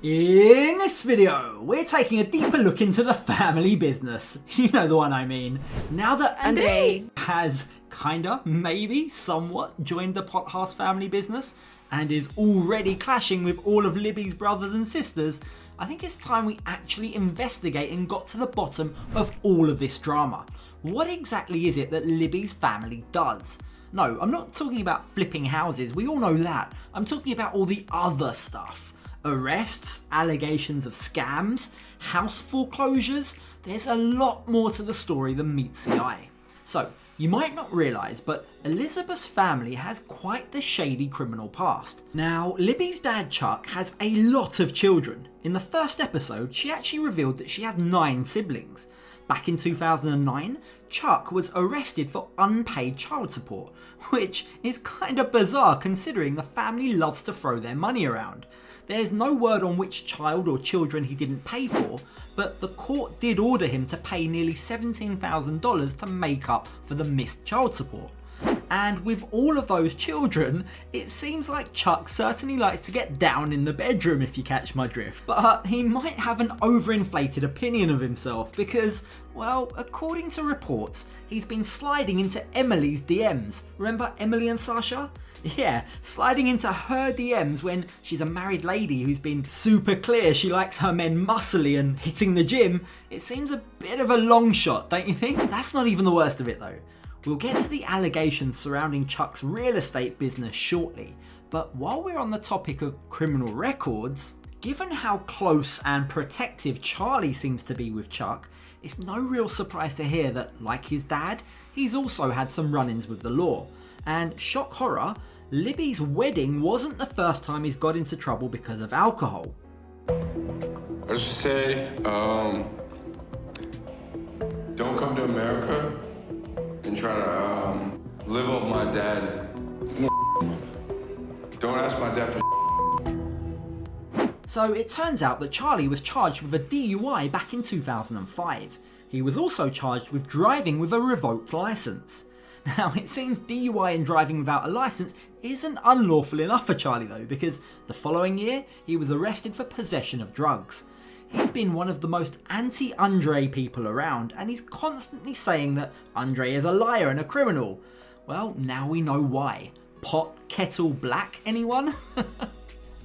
In this video, we're taking a deeper look into the family business. You know the one I mean. Now that Andrei has kinda, maybe, somewhat joined the Potthast family business and is already clashing with all of Libby's brothers and sisters, I think it's time we actually investigate and got to the bottom of all of this drama. What exactly is it that Libby's family does? No, I'm not talking about flipping houses, we all know that. I'm talking about all the other stuff. Arrests, allegations of scams, house foreclosures. There's a lot more to the story than meets the eye. So, you might not realise, but Elizabeth's family has quite the shady criminal past. Now, Libby's dad Chuck has a lot of children. In the first episode, she actually revealed that she had 9 siblings. Back in 2009, Chuck was arrested for unpaid child support, which is kind of bizarre considering the family loves to throw their money around. There's no word on which child or children he didn't pay for, but the court did order him to pay nearly $17,000 to make up for the missed child support. And with all of those children, it seems like Chuck certainly likes to get down in the bedroom, if you catch my drift. But he might have an overinflated opinion of himself because, well, according to reports, he's been sliding into Emily's DMs. Remember Emily and Sasha? Yeah, sliding into her DMs when she's a married lady who's been super clear she likes her men muscly and hitting the gym. It seems a bit of a long shot, don't you think? That's not even the worst of it though. We'll get to the allegations surrounding Chuck's real estate business shortly, but while we're on the topic of criminal records, given how close and protective Charlie seems to be with Chuck, it's no real surprise to hear that, like his dad, he's also had some run-ins with the law. And shock horror, Libby's wedding wasn't the first time he's got into trouble because of alcohol. I just say, don't come to America and try to live up my dad. Don't ask my dad for. So it turns out that Charlie was charged with a DUI back in 2005. He was also charged with driving with a revoked licence. Now it seems DUI and driving without a licence isn't unlawful enough for Charlie though, because the following year he was arrested for possession of drugs. He's been one of the most anti-Andrei people around, and he's constantly saying that Andrei is a liar and a criminal. Well, now we know why. Pot, kettle, black, anyone?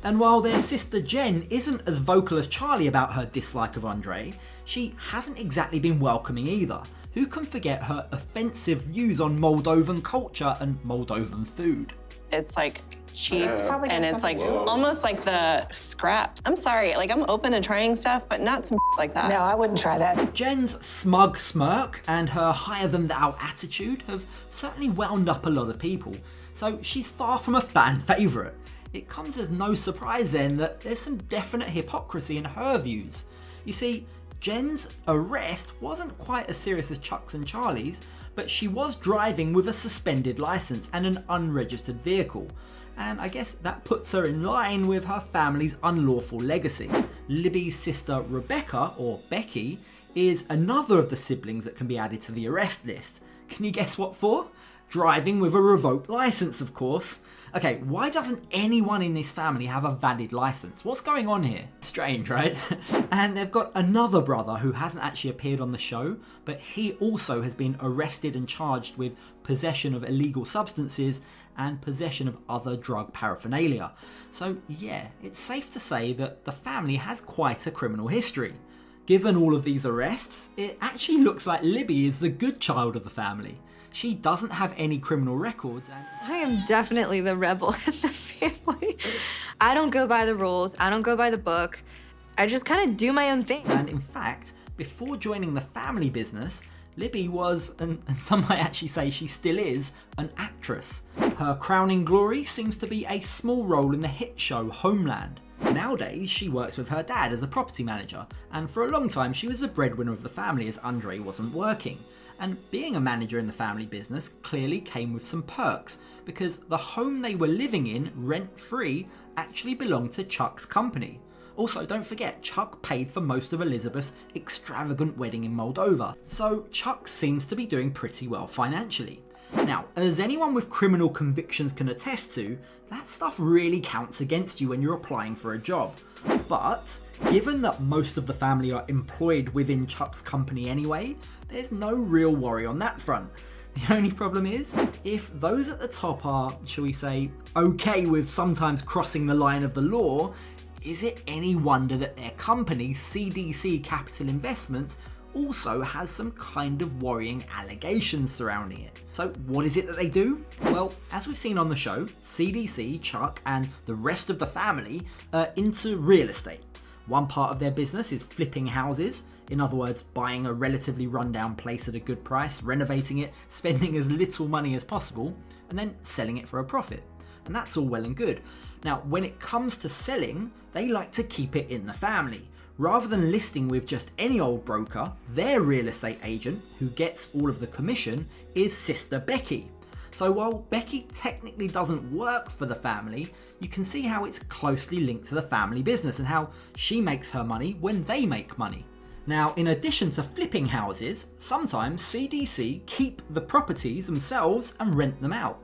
And while their sister Jen isn't as vocal as Charlie about her dislike of Andrei, she hasn't exactly been welcoming either. Who can forget her offensive views on Moldovan culture and Moldovan food? It's like cheap and it's like almost like the scraps. I'm sorry, like I'm open to trying stuff, but not some like that. No, I wouldn't try that. Jen's smug smirk and her higher than thou attitude have certainly wound up a lot of people, so she's far from a fan favourite. It comes as no surprise then that there's some definite hypocrisy in her views. You see, Jen's arrest wasn't quite as serious as Chuck's and Charlie's, but she was driving with a suspended licence and an unregistered vehicle. And I guess that puts her in line with her family's unlawful legacy. Libby's sister Rebecca, or Becky, is another of the siblings that can be added to the arrest list. Can you guess what for? Driving with a revoked licence, of course. Okay, why doesn't anyone in this family have a valid licence? What's going on here? Strange, right? And they've got another brother who hasn't actually appeared on the show, but he also has been arrested and charged with possession of illegal substances and possession of other drug paraphernalia. So yeah, it's safe to say that the family has quite a criminal history. Given all of these arrests, it actually looks like Libby is the good child of the family. She doesn't have any criminal records. And I am definitely the rebel in the family. I don't go by the rules. I don't go by the book. I just kind of do my own thing. And in fact, before joining the family business, Libby was, and some might actually say she still is, an actress. Her crowning glory seems to be a small role in the hit show Homeland. Nowadays, she works with her dad as a property manager, and for a long time she was the breadwinner of the family as Andrei wasn't working. And being a manager in the family business clearly came with some perks, because the home they were living in, rent-free, actually belonged to Chuck's company. Also, don't forget, Chuck paid for most of Elizabeth's extravagant wedding in Moldova, so Chuck seems to be doing pretty well financially. Now, as anyone with criminal convictions can attest to, that stuff really counts against you when you're applying for a job. But given that most of the family are employed within Chuck's company anyway, there's no real worry on that front. The only problem is, if those at the top are, shall we say, okay with sometimes crossing the line of the law, is it any wonder that their company, CDC Capital Investments, also has some kind of worrying allegations surrounding it? So what is it that they do? Well, as we've seen on the show, CDC, Chuck, and the rest of the family are into real estate. One part of their business is flipping houses. In other words, buying a relatively rundown place at a good price, renovating it, spending as little money as possible, and then selling it for a profit. And that's all well and good. Now, when it comes to selling, they like to keep it in the family. Rather than listing with just any old broker, their real estate agent, who gets all of the commission, is sister Becky. So while Becky technically doesn't work for the family, you can see how it's closely linked to the family business and how she makes her money when they make money. Now, in addition to flipping houses, sometimes CDC keep the properties themselves and rent them out.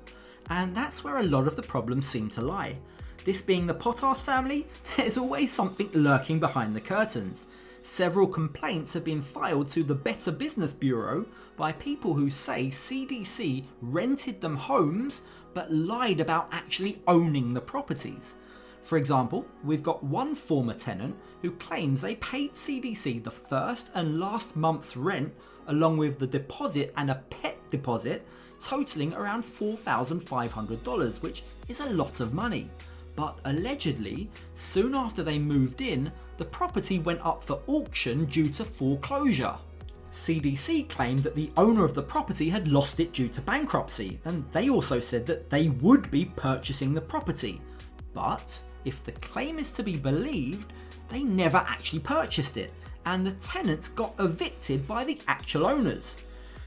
And that's where a lot of the problems seem to lie. This being the Potthasts family, there's always something lurking behind the curtains. Several complaints have been filed to the Better Business Bureau by people who say CDC rented them homes but lied about actually owning the properties. For example, we've got one former tenant who claims they paid CDC the first and last month's rent along with the deposit and a pet deposit, totaling around $4,500, which is a lot of money. But allegedly, soon after they moved in, the property went up for auction due to foreclosure. CDC claimed that the owner of the property had lost it due to bankruptcy, and they also said that they would be purchasing the property. But if the claim is to be believed, they never actually purchased it, and the tenants got evicted by the actual owners.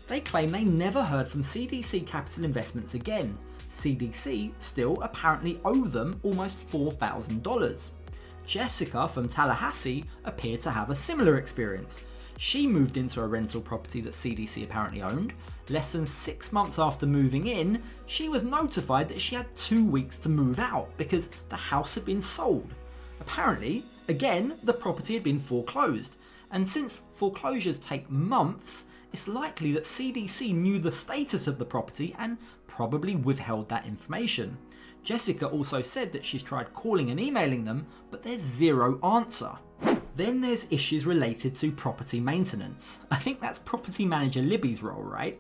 They claim they never heard from CDC Capital Investments again. CDC still apparently owe them almost $4,000. Jessica from Tallahassee appeared to have a similar experience. She moved into a rental property that CDC apparently owned. Less than 6 months after moving in, she was notified that she had 2 weeks to move out because the house had been sold. Apparently, again, the property had been foreclosed. And since foreclosures take months, it's likely that CDC knew the status of the property and probably withheld that information. Jessica also said that she's tried calling and emailing them, but there's zero answer. Then there's issues related to property maintenance. I think that's property manager Libby's role, right?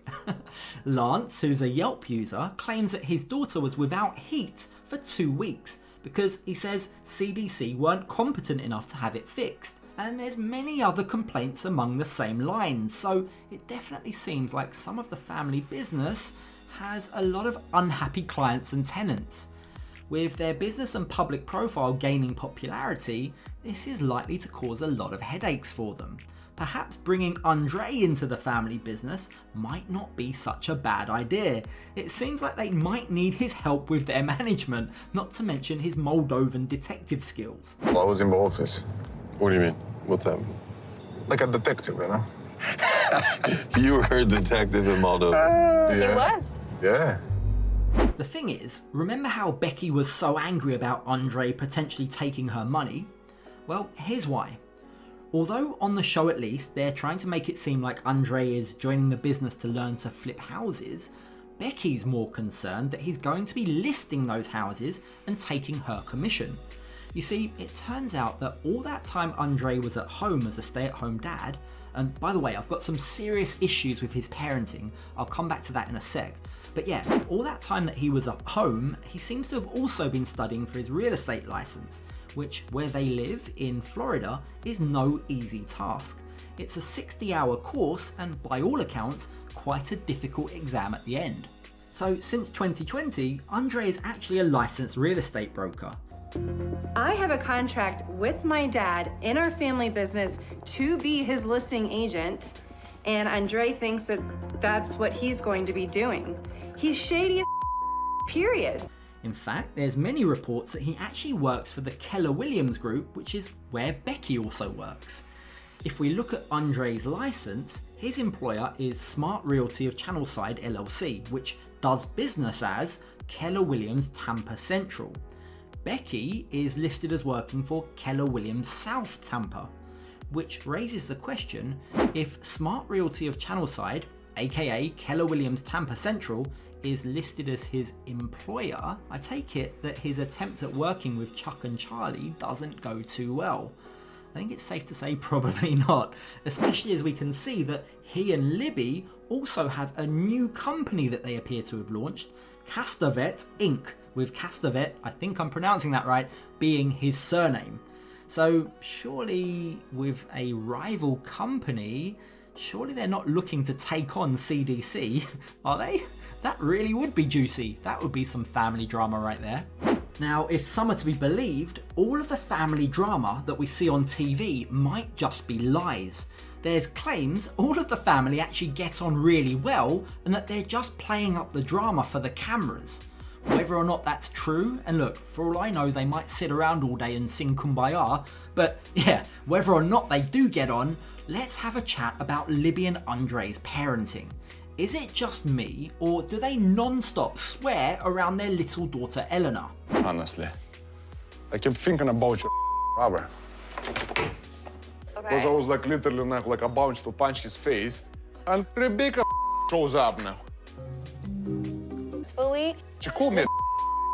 Lance, who's a Yelp user, claims that his daughter was without heat for 2 weeks because he says CDC weren't competent enough to have it fixed. And there's many other complaints among the same lines, so it definitely seems like some of the family business has a lot of unhappy clients and tenants. With their business and public profile gaining popularity, this is likely to cause a lot of headaches for them. Perhaps bringing Andrei into the family business might not be such a bad idea. It seems like they might need his help with their management, not to mention his Moldovan detective skills. Well, I was in my office. What do you mean? What's up? Like a detective, you know? You were a detective in Moldova. Yeah. He was. Yeah. The thing is, remember how Becky was so angry about Andrei potentially taking her money? Well, here's why. Although on the show at least, they're trying to make it seem like Andrei is joining the business to learn to flip houses, Becky's more concerned that he's going to be listing those houses and taking her commission. You see, it turns out that all that time Andrei was at home as a stay-at-home dad, and by the way, I've got some serious issues with his parenting, I'll come back to that in a sec, but yeah, all that time that he was at home, he seems to have also been studying for his real estate license, which, where they live, in Florida, is no easy task. It's a 60-hour course, and by all accounts, quite a difficult exam at the end. So since 2020, Andrei is actually a licensed real estate broker. I have a contract with my dad in our family business to be his listing agent, and Andrei thinks that that's what he's going to be doing. He's shady as period. In fact, there's many reports that he actually works for the Keller Williams Group, which is where Becky also works. If we look at Andrei's license, his employer is Smart Realty of Channelside LLC, which does business as Keller Williams Tampa Central. Becky is listed as working for Keller Williams South Tampa, which raises the question, if Smart Realty of Channelside, aka Keller Williams Tampa Central, is listed as his employer, I take it that his attempt at working with Chuck and Charlie doesn't go too well. I think it's safe to say probably not, especially as we can see that he and Libby also have a new company that they appear to have launched, Castavet Inc., with Castavet, I think I'm pronouncing that right, being his surname. So surely with a rival company, surely they're not looking to take on CDC, are they? That really would be juicy. That would be some family drama right there. Now, if some are to be believed, all of the family drama that we see on TV might just be lies. There's claims all of the family actually get on really well and that they're just playing up the drama for the cameras. Whether or not that's true, and look, for all I know, they might sit around all day and sing Kumbaya, but yeah, whether or not they do get on, let's have a chat about Libby and Andrei's parenting. Is it just me, or do they non-stop swear around their little daughter Eleanor? Honestly. I kept thinking about your brother. Because I was like literally like about to punch his face, and Rebecca shows up now. Fully. She called me.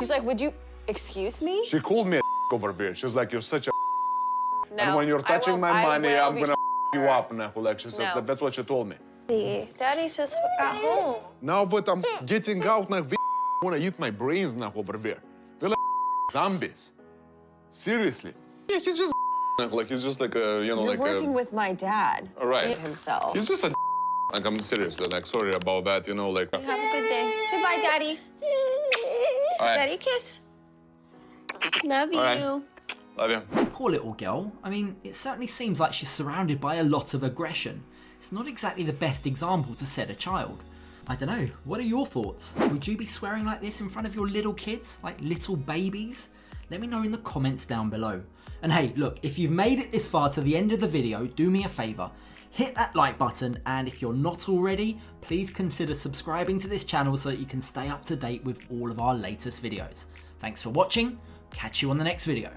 She's like, would you excuse me? She called me over there. She's like, you're such a. No. And when you're touching my money, I'm gonna you her. up now. Like she says, No. that's what she told me. Daddy's just at home. Now that I'm getting out now, they wanna eat my brains now over there. They're like zombies. Seriously. Yeah, he's just like he's just like a You're working with my dad. All right. Himself. He's just a like I'm seriously like sorry about that, you know, like. Have a good day. Say bye, Daddy. All right. Daddy kiss. Love you. All right. Love you. Poor little girl. I mean, it certainly seems like she's surrounded by a lot of aggression. It's not exactly the best example to set a child. I don't know, what are your thoughts? Would you be swearing like this in front of your little kids, like little babies? Let me know in the comments down below. And hey, look, if you've made it this far to the end of the video, do me a favour. Hit that like button, and if you're not already, please consider subscribing to this channel so that you can stay up to date with all of our latest videos. Thanks for watching, catch you on the next video.